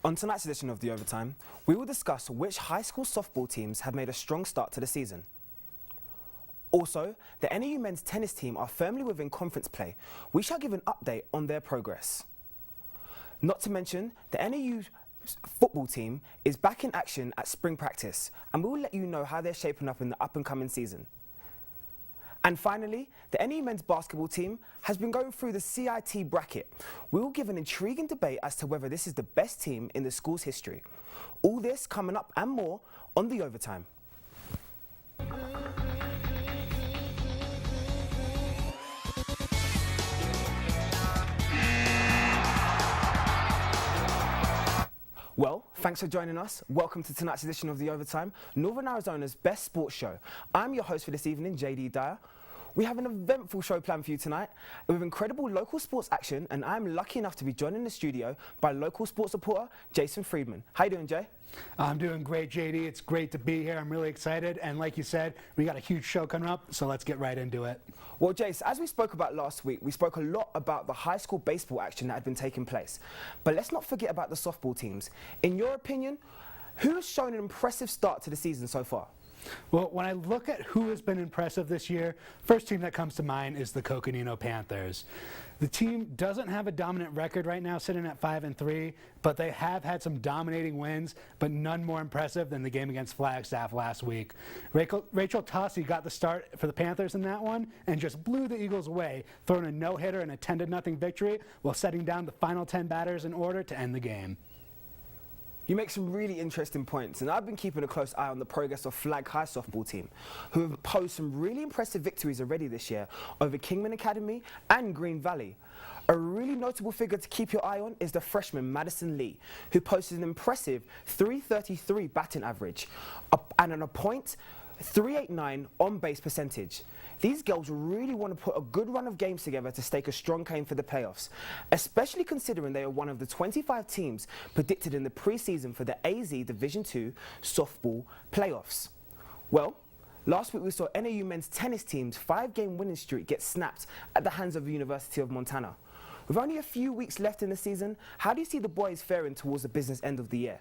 On tonight's edition of The Overtime, we will discuss which high school softball teams have made a strong start to the season. Also, the NAU men's tennis team are firmly within conference play. We shall give an update on their progress. Not to mention, the NAU football team is back in action at spring practice, and we will let you know how they're shaping up in the up-and-coming season. And finally, the NAU men's basketball team has been going through the CIT bracket. We will give an intriguing debate as to whether this is the best team in the school's history. All this coming up and more on The Overtime. Well, thanks for joining us. Welcome to tonight's edition of The Overtime, Northern Arizona's best sports show. I'm your host for this evening, Jaydee Dyer. We have an eventful show planned for you tonight with incredible local sports action, and I'm lucky enough to be joined in the studio by local sports reporter Jason Friedman. How you doing, Jay? I'm doing great, Jaydee. It's great to be here. I'm really excited, and like you said, we got a huge show coming up, so let's get right into it. Well, Jace, as we spoke about last week, we spoke a lot about the high school baseball action that had been taking place. But let's not forget about the softball teams. In your opinion, who has shown an impressive start to the season so far? Well, when I look at who has been impressive this year, first team that comes to mind is the Coconino Panthers. The team doesn't have a dominant record right now, sitting at 5-3, but they have had some dominating wins, but none more impressive than the game against Flagstaff last week. Rachel Tossi got the start for the Panthers in that one and just blew the Eagles away, throwing a no-hitter and a 10-0 victory while setting down the final 10 batters in order to end the game. You make some really interesting points, and I've been keeping a close eye on the progress of Flag High softball team, who have posted some really impressive victories already this year over Kingman Academy and Green Valley. A really notable figure to keep your eye on is the freshman Madison Lee, who posted an impressive .333 batting average and a .389 on-base percentage. These girls really want to put a good run of games together to stake a strong claim for the playoffs, especially considering they are one of the 25 teams predicted in the preseason for the AZ Division II softball playoffs. Well, last week we saw NAU men's tennis team's 5-game winning streak get snapped at the hands of the University of Montana. With only a few weeks left in the season, how do you see the boys faring towards the business end of the year?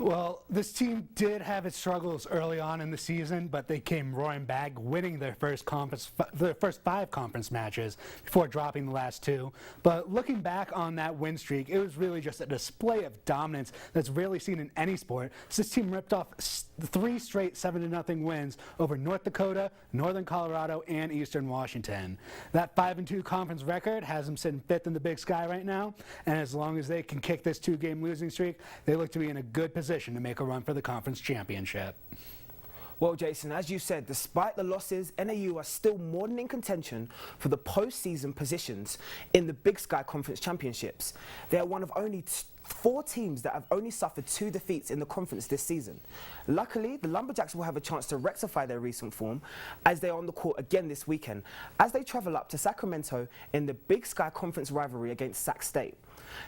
Well, this team did have its struggles early on in the season, but they came roaring back, winning their first 5 conference matches before dropping the last 2. But looking back on that win streak, it was really just a display of dominance that's rarely seen in any sport. So this team ripped off 3 straight 7-0 wins over North Dakota, Northern Colorado, and Eastern Washington. That 5-2 conference record has them sitting 5th in the Big Sky right now, and as long as they can kick this 2-game losing streak, they look to be in a good position to make a run for the conference championship. Well, Jason, as you said, despite the losses, NAU are still more than in contention for the postseason positions in the Big Sky Conference Championships. They are one of only 4 teams that have only suffered 2 defeats in the conference this season. Luckily, the Lumberjacks will have a chance to rectify their recent form as they are on the court again this weekend as they travel up to Sacramento in the Big Sky Conference rivalry against Sac State.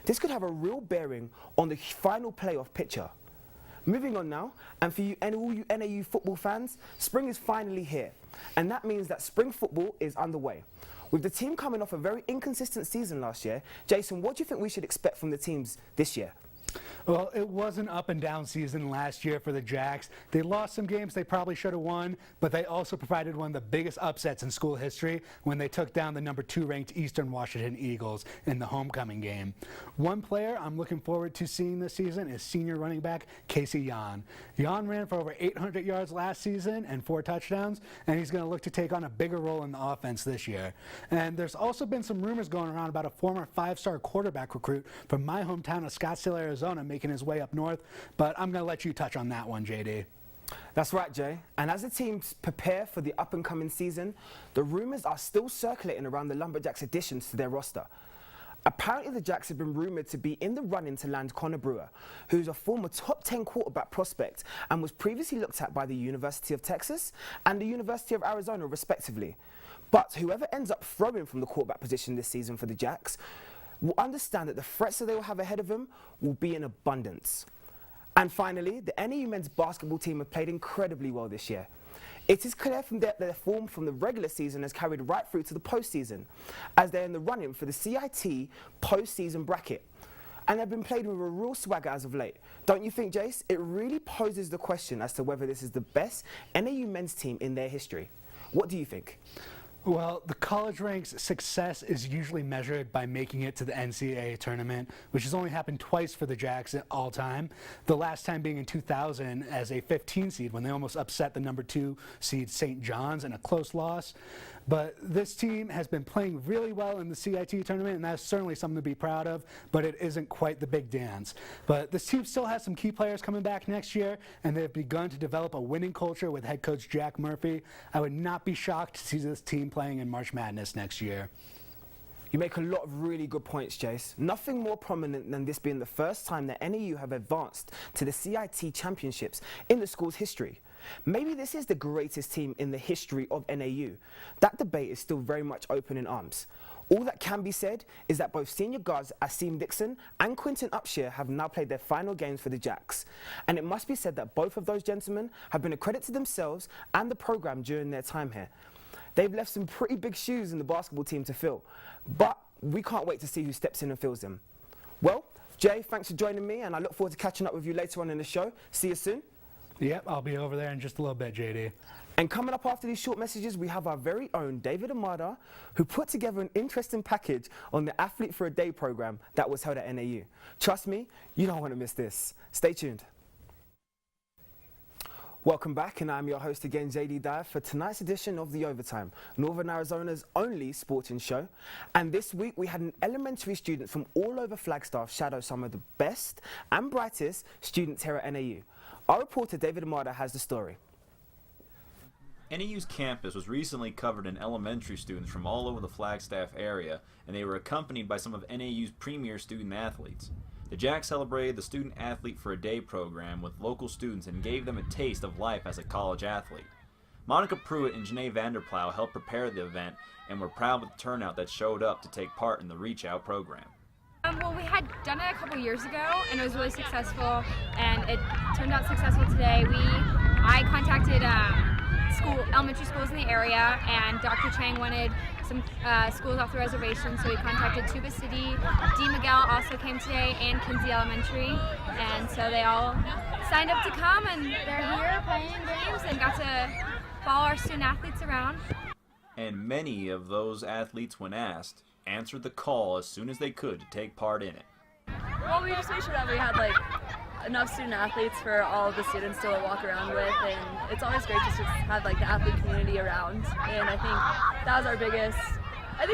This could have a real bearing on the final playoff picture. Moving on now, and for you and all you NAU football fans, spring is finally here, and that means that spring football is underway. With the team coming off a very inconsistent season last year, Jason, what do you think we should expect from the teams this year? Well, it was an up-and-down season last year for the Jacks. They lost some games they probably should have won, but they also provided one of the biggest upsets in school history when they took down the number 2 ranked Eastern Washington Eagles in the homecoming game. One player I'm looking forward to seeing this season is senior running back Casey Jahn. Jahn ran for over 800 yards last season and 4 touchdowns, and he's going to look to take on a bigger role in the offense this year. And there's also been some rumors going around about a former 5-star quarterback recruit from my hometown of Scottsdale, Arizona, making his way up north, but I'm going to let you touch on that one, Jaydee. That's right, Jay. And as the teams prepare for the up-and-coming season, the rumors are still circulating around the Lumberjacks' additions to their roster. Apparently, the Jacks have been rumored to be in the running to land Connor Brewer, who's a former top 10 quarterback prospect and was previously looked at by the University of Texas and the University of Arizona, respectively. But whoever ends up throwing from the quarterback position this season for the Jacks will understand that the threats that they will have ahead of them will be in abundance. And finally, the NAU men's basketball team have played incredibly well this year. It is clear from their form from the regular season has carried right through to the postseason, as they're in the running for the CIT postseason bracket. and they've been played with a real swagger as of late. Don't you think, Jace? It really poses the question as to whether this is the best NAU men's team in their history. What do you think? Well, the college ranks success is usually measured by making it to the NCAA tournament, which has only happened twice for the Jacks all time. The last time being in 2000 as a 15 seed when they almost upset the number 2 seed St. John's in a close loss. But this team has been playing really well in the CIT tournament, and that's certainly something to be proud of, but it isn't quite the big dance. But this team still has some key players coming back next year, and they've begun to develop a winning culture with head coach Jack Murphy. I would not be shocked to see this team playing in March Madness next year. You make a lot of really good points, Jace. Nothing more prominent than this being the first time that NAU have advanced to the CIT championships in the school's history. Maybe this is the greatest team in the history of NAU. That debate is still very much open in arms. All that can be said is that both senior guards Asim Dixon and Quinton Upshire have now played their final games for the Jacks. And it must be said that both of those gentlemen have been a credit to themselves and the program during their time here. They've left some pretty big shoes in the basketball team to fill, but we can't wait to see who steps in and fills them. Well, Jay, thanks for joining me, and I look forward to catching up with you later on in the show. See you soon. Yep, I'll be over there in just a little bit, Jaydee. And coming up after these short messages, we have our very own David Amada, who put together an interesting package on the Athlete for a Day program that was held at NAU. Trust me, you don't want to miss this. Stay tuned. Welcome back, and I'm your host again, Jaydee Dyer, for tonight's edition of The Overtime, Northern Arizona's only sporting show. And this week we had an elementary student from all over Flagstaff shadow some of the best and brightest students here at NAU. Our reporter David Amada has the story. NAU's campus was recently covered in elementary students from all over the Flagstaff area, and they were accompanied by some of NAU's premier student athletes. The Jacks celebrated the Student Athlete for a Day program with local students and gave them a taste of life as a college athlete. Monica Pruitt and Janae Vanderplow helped prepare the event and were proud with the turnout that showed up to take part in the Reach Out program. Well, we had done it a couple years ago, and it was really successful, and it turned out successful today. I contacted elementary schools in the area, and Dr. Chang wanted some schools off the reservation, so we contacted Tuba City. D. Miguel also came today, and Kinsey Elementary, and so they all signed up to come, and they're here playing games and got to follow our student athletes around. And many of those athletes, when asked, answered the call as soon as they could to take part in it. Well, we just made sure that we had enough student athletes for all of the students to walk around with, and it's always great just to have the athlete community around. And I think that was our biggest,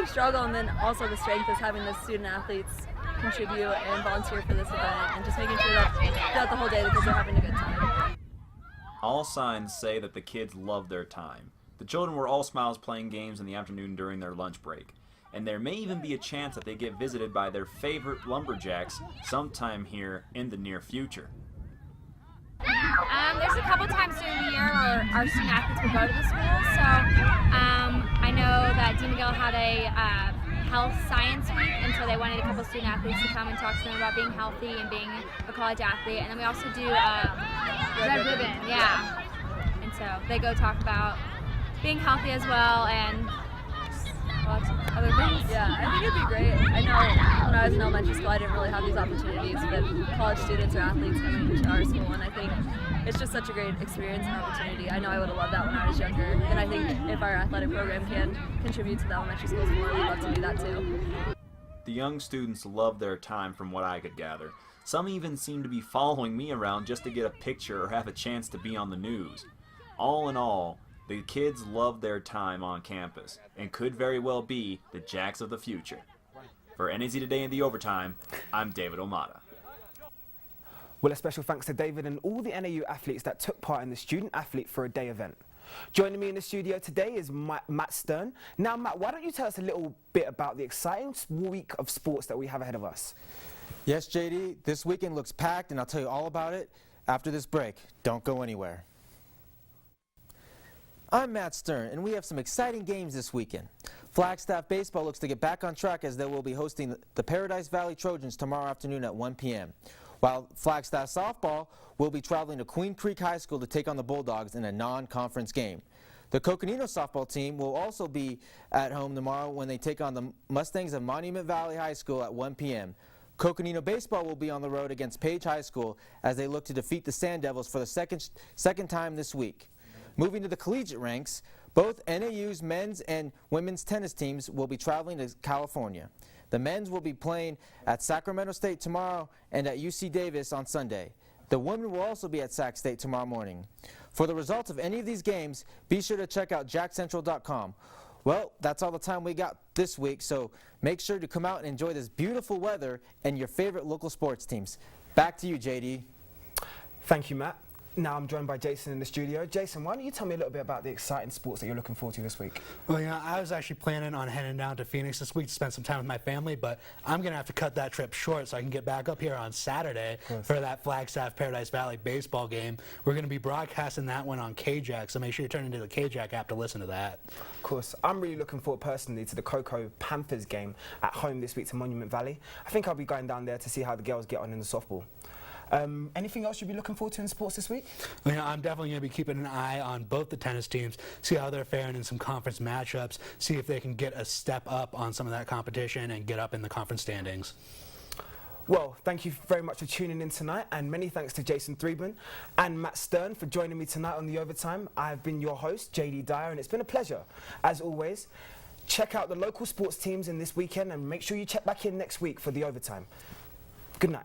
struggle, and then also the strength is having the student athletes contribute and volunteer for this event, and just making sure that throughout the whole day the kids are having a good time. All signs say that the kids loved their time. The children were all smiles playing games in the afternoon during their lunch break. And there may even be a chance that they get visited by their favorite Lumberjacks sometime here in the near future. There's a couple times during the year where our student athletes will go to the school, so I know that D. Miguel had a health science week, and so they wanted a couple student athletes to come and talk to them about being healthy and being a college athlete. And then we also do Red Ribbon, yeah. And so they go talk about being healthy as well, and lots of other things. Yeah, I think it'd be great. I know when I was in elementary school I didn't really have these opportunities, but college students or athletes coming to our school, and I think it's just such a great experience and opportunity. I know I would have loved that when I was younger, and I think if our athletic program can contribute to the elementary schools more, we'd love to do that too. The young students loved their time from what I could gather. Some even seemed to be following me around just to get a picture or have a chance to be on the news. All in all, the kids loved their time on campus and could very well be the Jacks of the future. For NAZ Today in the Overtime, I'm David Omada. Well, a special thanks to David and all the NAU athletes that took part in the Student Athlete for a Day event. Joining me in the studio today is Matt Stern. Now, Matt, why don't you tell us a little bit about the exciting week of sports that we have ahead of us? Yes, JD, this weekend looks packed, and I'll tell you all about it after this break. Don't go anywhere. I'm Matt Stern, and we have some exciting games this weekend. Flagstaff baseball looks to get back on track as they will be hosting the Paradise Valley Trojans tomorrow afternoon at 1 p.m., while Flagstaff softball will be traveling to Queen Creek High School to take on the Bulldogs in a non-conference game. The Coconino softball team will also be at home tomorrow when they take on the Mustangs of Monument Valley High School at 1 p.m. Coconino Baseball will be on the road against Page High School as they look to defeat the Sand Devils for the second time this week. Moving to the collegiate ranks, both NAU's men's and women's tennis teams will be traveling to California. The men's will be playing at Sacramento State tomorrow and at UC Davis on Sunday. The women will also be at Sac State tomorrow morning. For the results of any of these games, be sure to check out jackcentral.com. Well, that's all the time we got this week, so make sure to come out and enjoy this beautiful weather and your favorite local sports teams. Back to you, Jaydee. Thank you, Matt. Now I'm joined by Jason in the studio. Jason, why don't you tell me a little bit about the exciting sports that you're looking forward to this week? Well, I was actually planning on heading down to Phoenix this week to spend some time with my family, but I'm going to have to cut that trip short so I can get back up here on Saturday for that Flagstaff Paradise Valley baseball game. We're going to be broadcasting that one on KJAC, so make sure you turn into the KJAC app to listen to that. Of course. I'm really looking forward personally to the Coconino Panthers game at home this week to Monument Valley. I think I'll be going down there to see how the girls get on in the softball. Anything else you'll be looking forward to in sports this week? Well, I'm definitely going to be keeping an eye on both the tennis teams, see how they're faring in some conference matchups, see if they can get a step up on some of that competition and get up in the conference standings. Well, thank you very much for tuning in tonight, and many thanks to Jason Friedman and Matt Stern for joining me tonight on The Overtime. I've been your host, Jaydee Dyer, and it's been a pleasure. As always, check out the local sports teams in this weekend and make sure you check back in next week for The Overtime. Good night.